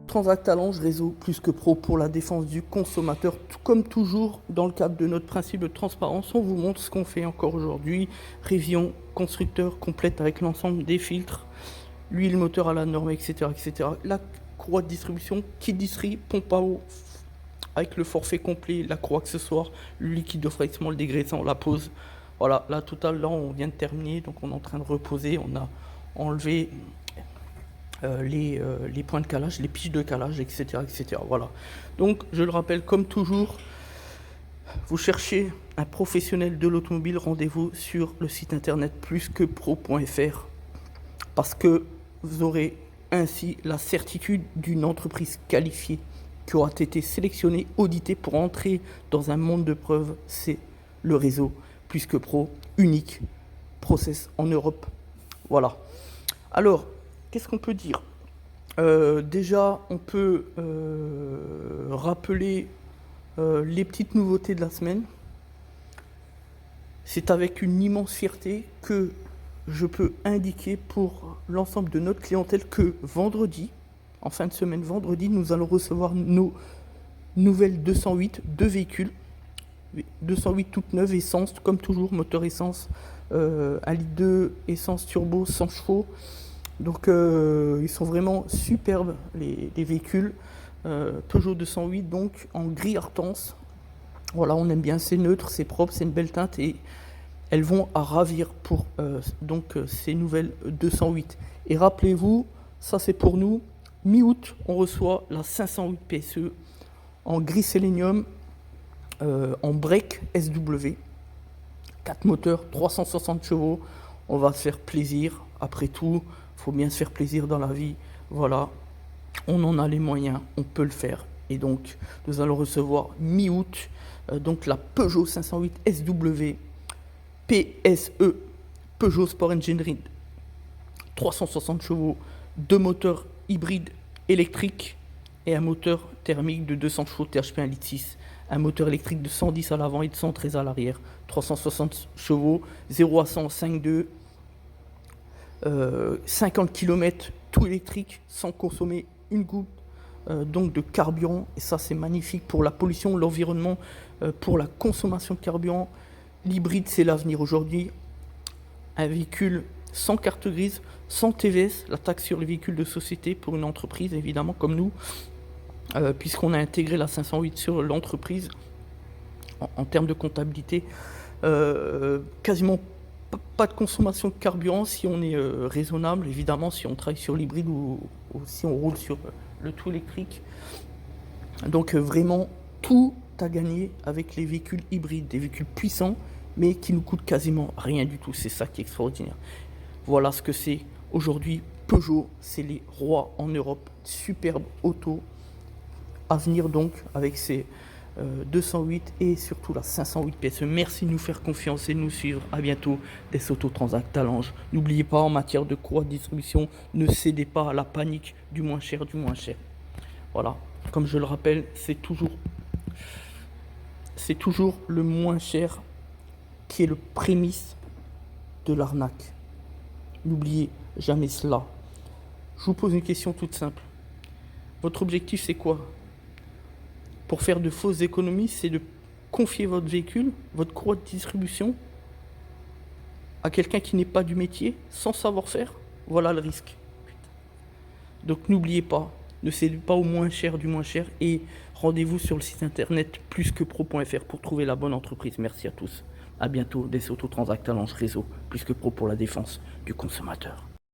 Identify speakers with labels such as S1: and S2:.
S1: Transact Talange, réseau plus que pro pour la défense du consommateur. Tout comme toujours, dans le cadre de notre principe de transparence, on vous montre ce qu'on fait encore aujourd'hui. Révision constructeur complète avec l'ensemble des filtres, l'huile moteur à la norme, etc., etc. La courroie de distribution, kit distri, pompe à eau avec le forfait complet, la courroie accessoire, le liquide de refroidissement, le dégraissant, la pose. Voilà, la totale, là, on vient de terminer, donc on est en train de reposer. On a enlevé les points de calage, les piches de calage, etc., etc. Voilà. Donc, je le rappelle, comme toujours, vous cherchez un professionnel de l'automobile, rendez-vous sur le site internet plusquepro.fr parce que vous aurez ainsi la certitude d'une entreprise qualifiée qui aura été sélectionnée, auditée pour entrer dans un monde de preuves. C'est le réseau Plus que Pro, unique process en Europe. Voilà. Alors, qu'est-ce qu'on peut dire ? Déjà, on peut rappeler les petites nouveautés de la semaine. C'est avec une immense fierté que je peux indiquer pour l'ensemble de notre clientèle que vendredi, en fin de semaine, vendredi, nous allons recevoir nos nouvelles 208, deux véhicules. 208 toutes neuves, essence, comme toujours, moteur essence, 1,2 litre essence turbo, 100 chevaux. Donc ils sont vraiment superbes les véhicules. Peugeot 208 donc en gris Hortense. Voilà, on aime bien, c'est neutre, c'est propre, c'est une belle teinte et elles vont à ravir pour ces nouvelles 208. Et rappelez-vous, ça c'est pour nous, mi-août, on reçoit la 508 PSE en gris sélénium, en break SW, 4 moteurs, 360 chevaux. On va se faire plaisir, après tout, il faut bien se faire plaisir dans la vie. Voilà, on en a les moyens, on peut le faire. Et donc, nous allons recevoir mi-août donc la Peugeot 508 SW PSE, Peugeot Sport Engineering, 360 chevaux, 2 moteurs hybrides électriques et un moteur thermique de 200 chevaux THP 1,6 litre, un moteur électrique de 110 à l'avant et de 113 à l'arrière, 360 chevaux, 0 à 100, 5,2, 50 km, tout électrique, sans consommer une goutte donc de carburant. Et ça, c'est magnifique pour la pollution, l'environnement, pour la consommation de carburant. L'hybride, c'est l'avenir aujourd'hui. Un véhicule sans carte grise, sans TVS, la taxe sur les véhicules de société pour une entreprise, évidemment, comme nous, puisqu'on a intégré la 508 sur l'entreprise en termes de comptabilité. Quasiment pas de consommation de carburant si on est raisonnable, évidemment, si on travaille sur l'hybride ou si on roule sur le tout électrique. Donc vraiment, tout à gagner avec les véhicules hybrides, des véhicules puissants, mais qui nous coûtent quasiment rien du tout. C'est ça qui est extraordinaire. Voilà ce que c'est aujourd'hui. Peugeot, c'est les rois en Europe. Superbe auto à venir donc avec ces 208 et surtout la 508 PSE. Merci de nous faire confiance et de nous suivre. À bientôt des Auto Transact Talange. N'oubliez pas, en matière de courroie de distribution, ne cédez pas à la panique du moins cher, du moins cher. Voilà, comme je le rappelle, c'est toujours le moins cher qui est le prémisse de l'arnaque. N'oubliez jamais cela. Je vous pose une question toute simple. Votre objectif, c'est quoi ? Pour faire de fausses économies, c'est de confier votre véhicule, votre courroie de distribution, à quelqu'un qui n'est pas du métier, sans savoir-faire. Voilà le risque. Donc n'oubliez pas, ne cédez pas au moins cher du moins cher et rendez-vous sur le site internet plusquepro.fr pour trouver la bonne entreprise. Merci à tous. À bientôt des Auto Transact Talange réseau, Plus que Pro pour la défense du consommateur.